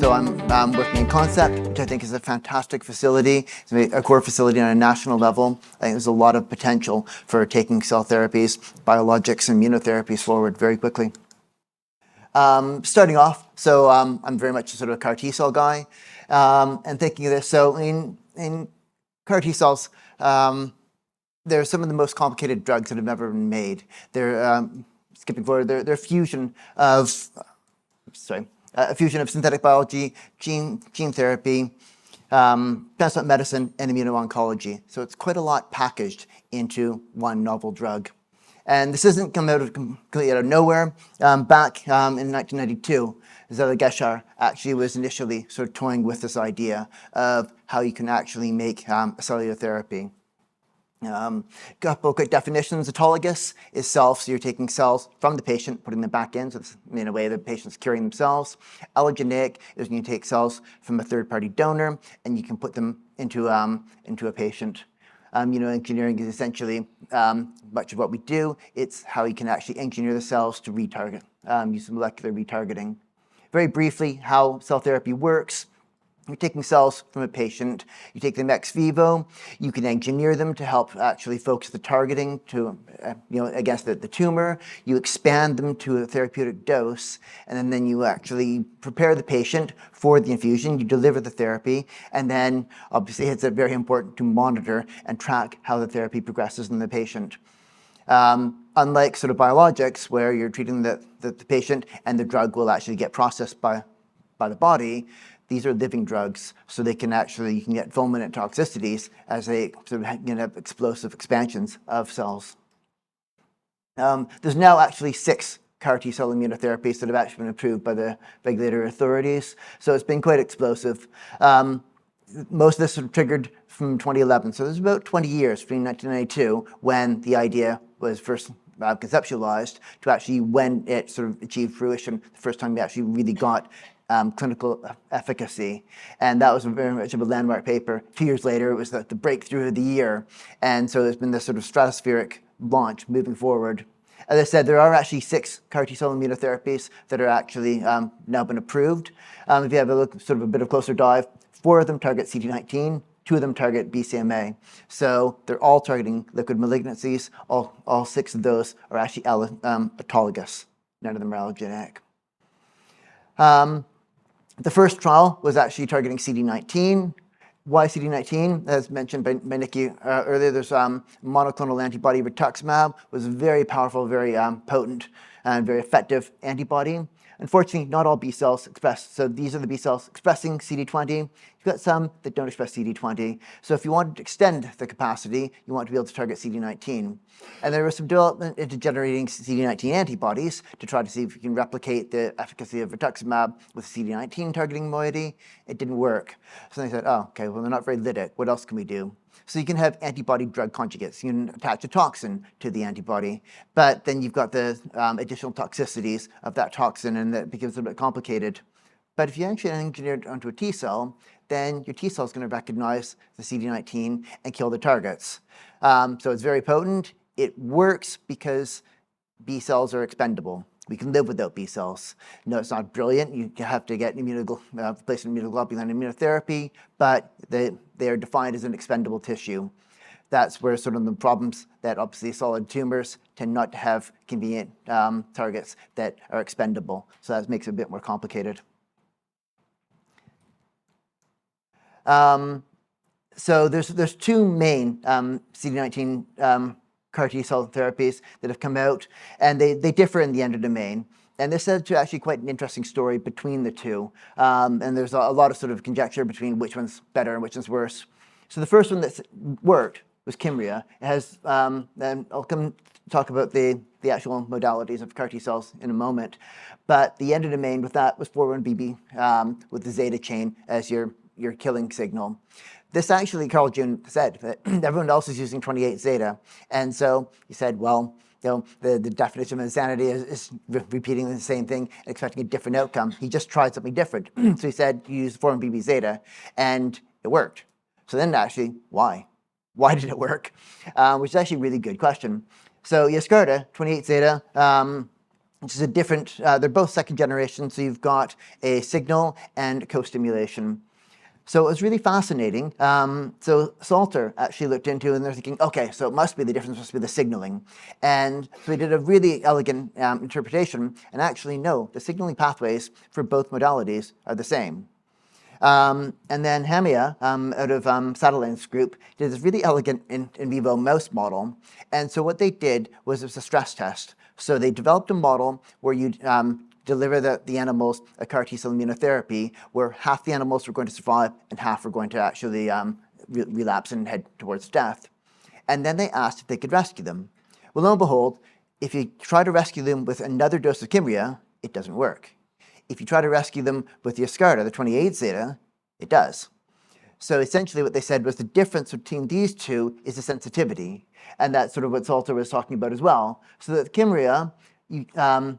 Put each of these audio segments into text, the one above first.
So I'm working in Concept, which I think is a fantastic facility. It's a core facility on a national level. I think there's a lot of potential for taking cell therapies, biologics, and immunotherapies forward very quickly. Starting off, so I'm very much a sort of a CAR T cell guy, and thinking of this. So in CAR T cells, they're some of the most complicated drugs that have ever been made. They're skipping forward. They're a fusion of synthetic biology, gene therapy, transplant medicine, and immuno-oncology. So it's quite a lot packaged into one novel drug. And this isn't come out of completely out of nowhere. Back in 1992, Zella Geschar actually was initially sort of toying with this idea of how you can actually make cellular therapy. Couple quick definitions. Autologous is self, so you're taking cells from the patient, putting them back in, so it's in a way the patient's curing themselves. Allogeneic is when you take cells from a third-party donor and you can put them into a patient. Engineering is essentially much of what we do. It's how you can actually engineer the cells to retarget, use molecular retargeting. Very briefly, how cell therapy works. You're taking cells from a patient, you take them ex vivo, you can engineer them to help actually focus the targeting to, against the tumor, you expand them to a therapeutic dose, and then you actually prepare the patient for the infusion, you deliver the therapy, and then obviously it's very important to monitor and track how the therapy progresses in the patient. Unlike sort of biologics, where you're treating the patient and the drug will actually get processed by the body, these are living drugs, so you can get fulminant toxicities as they sort of have explosive expansions of cells. There's now actually 6 CAR T cell immunotherapies that have actually been approved by the regulatory authorities, so it's been quite explosive. Most of this was triggered from 2011, so there's about 20 years between 1992 when the idea was first conceptualized to actually when it sort of achieved fruition, the first time we actually really got clinical efficacy. And that was very much of a landmark paper. 2 years later, it was the breakthrough of the year. And so there's been this sort of stratospheric launch moving forward. As I said, there are actually 6 CAR T cell immunotherapies that are actually now been approved. If you have a look, sort of a bit of closer dive, 4 of them target CD19, 2 of them target BCMA. So they're all targeting liquid malignancies. All 6 of those are actually autologous. None of them are allogeneic. The first trial was actually targeting CD19. Why CD19? As mentioned by Nikki earlier, there's monoclonal antibody rituximab, was a very powerful, very potent, and very effective antibody. Unfortunately, not all B cells express. So these are the B cells expressing CD20. You've got some that don't express CD20. So if you want to extend the capacity, you want to be able to target CD19. And there was some development into generating CD19 antibodies to try to see if you can replicate the efficacy of rituximab with CD19 targeting moiety. It didn't work. So they said, oh, okay, well, they're not very lytic. What else can we do? So you can have antibody drug conjugates. You can attach a toxin to the antibody, but then you've got the additional toxicities of that toxin, and that becomes a bit complicated. But if you actually engineer it onto a T cell, then your T cell is going to recognize the CD19 and kill the targets. So it's very potent. It works because B cells are expendable. We can live without B cells. No, it's not brilliant. You have to get replacement immunoglobulin immunotherapy, but they are defined as an expendable tissue. That's where sort of the problems that obviously solid tumors tend not to have convenient targets that are expendable. So that makes it a bit more complicated. So there's 2 main CD19 CAR T cell therapies that have come out, and they differ in the endodomain. And this led to actually quite an interesting story between the 2. And there's a lot of sort of conjecture between which one's better and which one's worse. So the first one that worked was Kymriah. It has, and I'll come talk about the actual modalities of CAR T cells in a moment. But the endodomain with that was 4-1BB with the zeta chain as your killing signal. This actually, Carl June said that everyone else is using 28 zeta. And so he said, well, the definition of insanity is repeating the same thing and expecting a different outcome. He just tried something different. So he said, use 4-1BB zeta, and it worked. So then actually, why? Why did it work? Which is actually a really good question. So Yescarta, 28 zeta, which is a different, they're both second generation, so you've got a signal and co-stimulation. So it was really fascinating. So Salter actually looked into it, and they're thinking, okay, so it must be the difference, must be the signaling. And so he did a really elegant interpretation, and actually, no, the signaling pathways for both modalities are the same. And then Hamia, out of Satterling's group, did this really elegant in vivo mouse model. And so what they did was it was a stress test. So they developed a model where you deliver the animals a CAR T-cell immunotherapy, where half the animals were going to survive and half were going to actually relapse and head towards death. And then they asked if they could rescue them. Well, lo and behold, if you try to rescue them with another dose of Kymria, it doesn't work. If you try to rescue them with the Yescarta, the 28 zeta, it does. So essentially what they said was the difference between these two is the sensitivity. And that's sort of what Salter was talking about as well. So that the Kymria,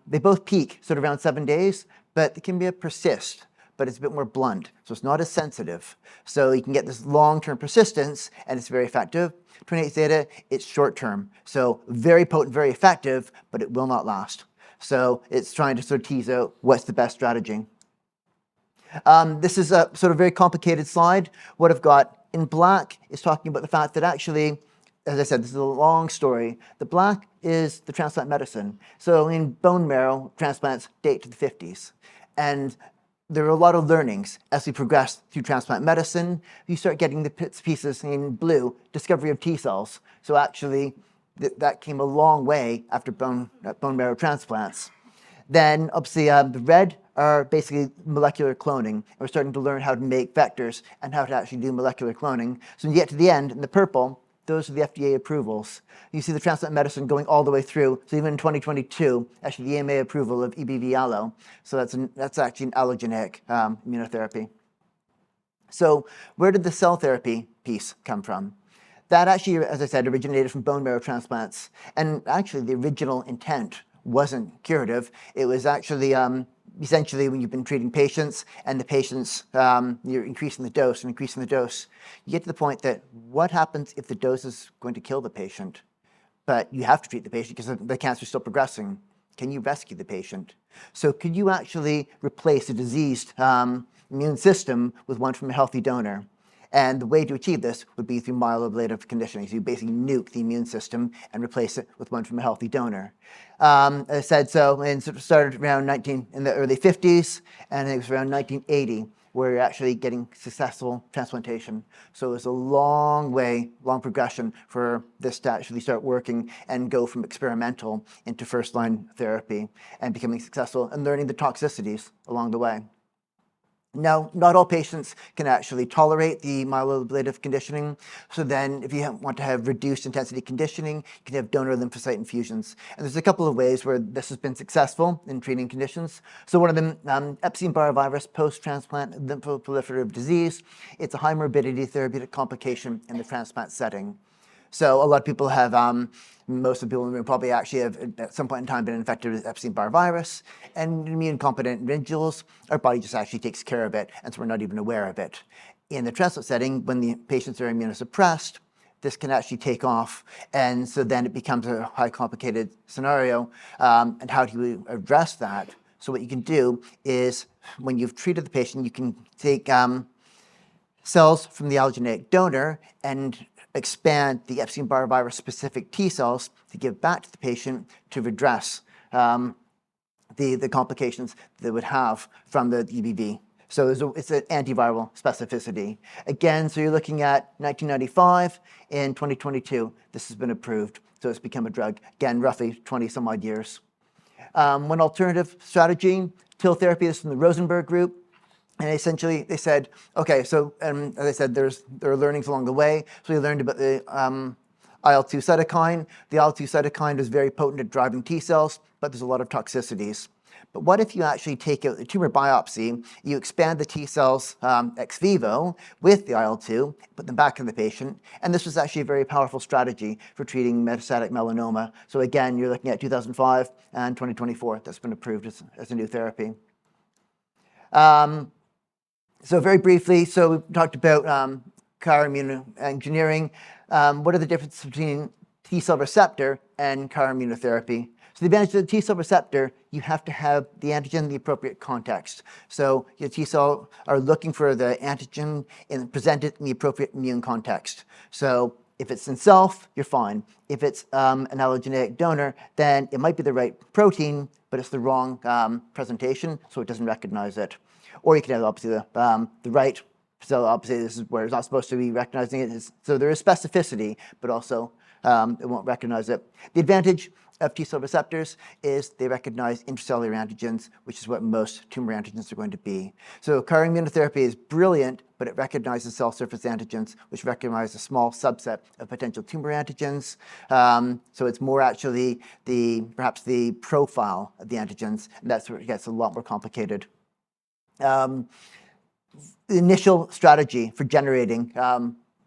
they both peak sort of around 7 days, but the Kymria persist, but it's a bit more blunt. So it's not as sensitive. So you can get this long-term persistence, and it's very effective. 28 zeta, it's short-term. So very potent, very effective, but it will not last. So it's trying to sort of tease out what's the best strategy. This is a sort of very complicated slide. What I've got in black is talking about the fact that actually, as I said, this is a long story. The black is the transplant medicine. So in bone marrow, transplants date to the 50s. And there are a lot of learnings as we progress through transplant medicine. You start getting the pieces in blue, discovery of T cells. So actually, that came a long way after bone marrow transplants. Then, obviously, the red are basically molecular cloning. We're starting to learn how to make vectors and how to actually do molecular cloning. So when you get to the end, in the purple, those are the FDA approvals. You see the transplant medicine going all the way through. So even in 2022, actually the EMA approval of EBV allo. So that's actually an allogeneic immunotherapy. So where did the cell therapy piece come from? That actually, as I said, originated from bone marrow transplants. And actually, the original intent wasn't curative. It was actually essentially when you've been treating patients and the patients, you're increasing the dose and increasing the dose, you get to the point that what happens if the dose is going to kill the patient? But you have to treat the patient because the cancer is still progressing. Can you rescue the patient? So could you actually replace a diseased immune system with one from a healthy donor? And the way to achieve this would be through myeloablative conditioning. So you basically nuke the immune system and replace it with one from a healthy donor. As I said, so and sort of started around in the early 50s, and it was around 1980 where you're actually getting successful transplantation. So it was a long progression for this to actually start working and go from experimental into first-line therapy and becoming successful and learning the toxicities along the way. Now, not all patients can actually tolerate the myeloablative conditioning. So then if you want to have reduced intensity conditioning, you can have donor lymphocyte infusions. And there's a couple of ways where this has been successful in treating conditions. So one of them, Epstein-Barr virus post-transplant lymphoproliferative disease. It's a high morbidity therapeutic complication in the transplant setting. So a lot of people have, most of the people in the room probably actually have at some point in time been infected with Epstein-Barr virus. And immune-competent individuals, our body just actually takes care of it, and so we're not even aware of it. In the transplant setting, when the patients are immunosuppressed, this can actually take off, and so then it becomes a high complicated scenario. And how do you address that? So what you can do is, when you've treated the patient, you can take cells from the allogeneic donor and expand the Epstein-Barr virus specific T cells to give back to the patient to redress the complications they would have from the EBV. So it's an antiviral specificity. Again, so you're looking at 1995. In 2022, this has been approved. So it's become a drug, again, roughly 20 some odd years. One alternative strategy, TIL therapy, is from the Rosenberg group. And essentially, they said, okay, so as I said, there are learnings along the way. So we learned about the IL-2 cytokine. The IL-2 cytokine is very potent at driving T cells, but there's a lot of toxicities. But what if you actually take out the tumor biopsy, you expand the T cells ex vivo with the IL-2, put them back in the patient, and this was actually a very powerful strategy for treating metastatic melanoma. So again, you're looking at 2005 and 2024. That's been approved as a new therapy. So very briefly, so we talked about CAR immunoengineering. What are the differences between T cell receptor and CAR immunotherapy? So the advantage of the T cell receptor, you have to have the antigen in the appropriate context. So your T cell are looking for the antigen and present it in the appropriate immune context. So if it's in self, you're fine. If it's an allogeneic donor, then it might be the right protein, but it's the wrong presentation, so it doesn't recognize it. Or you can have obviously the right, so obviously this is where it's not supposed to be recognizing it. So there is specificity, but also it won't recognize it. The advantage of T cell receptors is they recognize intracellular antigens, which is what most tumor antigens are going to be. So CAR immunotherapy is brilliant, but it recognizes cell surface antigens, which recognize a small subset of potential tumor antigens. So it's more actually perhaps the profile of the antigens, and that's where it gets a lot more complicated. The initial strategy for generating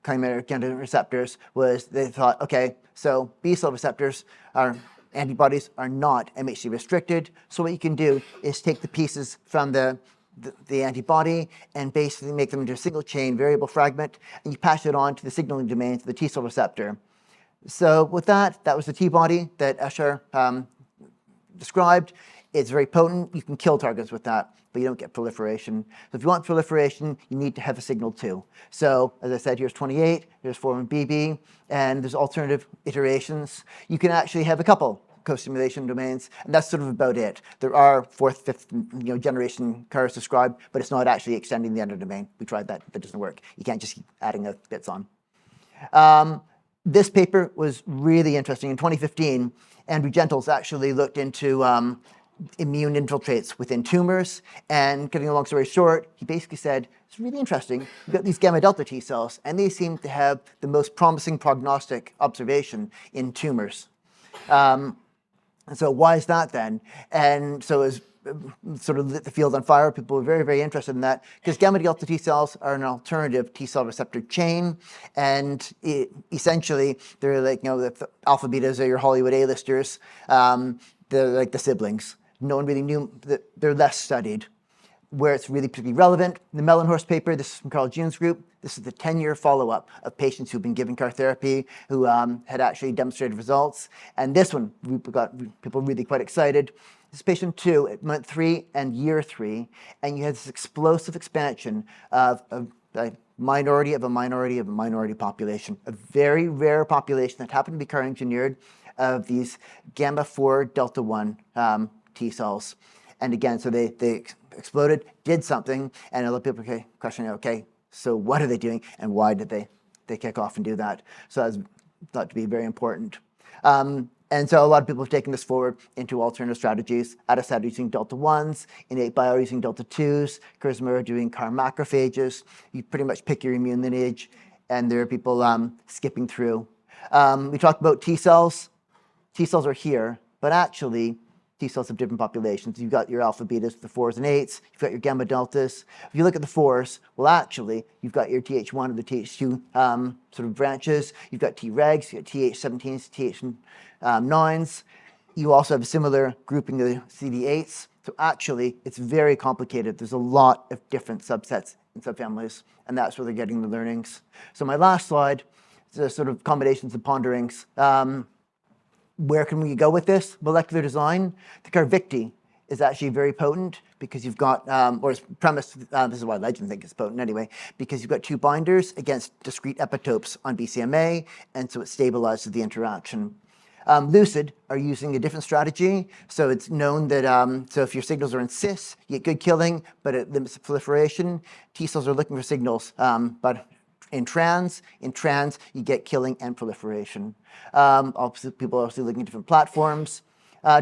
chimeric antigen receptors was they thought, okay, so B cell receptors are antibodies are not MHC restricted. So what you can do is take the pieces from the antibody and basically make them into a single chain variable fragment, and you pass it on to the signaling domain to the T cell receptor. So with that was the T-body that Escher described. It's very potent. You can kill targets with that, but you don't get proliferation. So if you want proliferation, you need to have a signal too. So as I said, here's 28, there's 4-1BB, and there's alternative iterations. You can actually have a couple co-stimulation domains, and that's sort of about it. There are fourth, fifth, generation CARs described, but it's not actually extending the endodomain. We tried that, that doesn't work. You can't just keep adding bits on. This paper was really interesting. In 2015, Andrew Gentles actually looked into immune infiltrates within tumors, and getting a long story short, he basically said, it's really interesting, you've got these gamma delta T cells, and they seem to have the most promising prognostic observation in tumors. And so why is that then? And so as sort of lit the field on fire, people were very, very interested in that, because gamma delta T cells are an alternative T cell receptor chain, and essentially they're like, the alpha betas are your Hollywood A-listers. They're like the siblings. No one really knew that they're less studied. Where it's really particularly relevant, the Mellenhorst paper, this is from Carl June's group, this is the 10-year follow-up of patients who've been given CAR therapy who had actually demonstrated results. And this one, we got people really quite excited. This is patient 2 at month 3 and year 3, and you had this explosive expansion of a minority of a minority of a minority population, a very rare population that happened to be CAR engineered of these gamma 4 delta 1 T cells. And again, so they exploded, did something, and a lot of people are questioning, okay, so what are they doing, and why did they kick off and do that? So that's thought to be very important. And so a lot of people have taken this forward into alternative strategies. Adasat using delta 1s, Innate Bio using delta 2s, Charisma doing CAR macrophages. You pretty much pick your immune lineage, and there are people skipping through. We talked about T cells. T cells are here, but actually T cells have different populations. You've got your alpha betas, the 4s and 8s. You've got your gamma deltas. If you look at the 4s, well, actually, you've got your Th1 and the Th2 sort of branches. You've got Tregs, you've got Th17s, Th9s. You also have a similar grouping of the CD8s. So actually, it's very complicated. There's a lot of different subsets and subfamilies, and that's where they're getting the learnings. So my last slide is the sort of combinations and ponderings. Where can we go with this? Molecular design. The Carvicti is actually very potent because you've got, or it's premised, this is why Legend think it's potent anyway, because you've got 2 binders against discrete epitopes on BCMA, and so it stabilizes the interaction. Lucid are using a different strategy. So it's known that so if your signals are in cis, you get good killing, but it limits the proliferation. T cells are looking for signals, but in trans, you get killing and proliferation. Obviously, people are also looking at different platforms.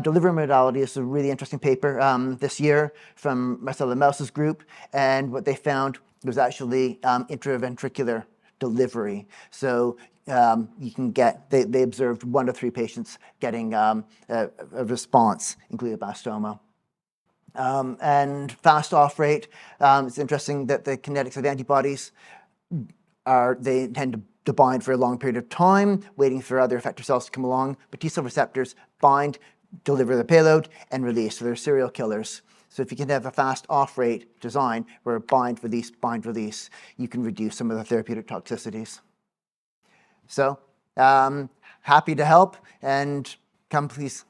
Delivery modality is a really interesting paper this year from Marcella Mouse's group, and what they found was actually intraventricular delivery. So you can get, they observed 1 to 3 patients getting a response, including glioblastoma. And fast off rate, it's interesting that the kinetics of antibodies they tend to bind for a long period of time, waiting for other effector cells to come along, but T cell receptors bind, deliver the payload, and release. So they're serial killers. So if you can have a fast off-rate design where bind, release, you can reduce some of the therapeutic toxicities. So happy to help, and come please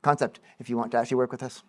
concept if you want to actually work with us.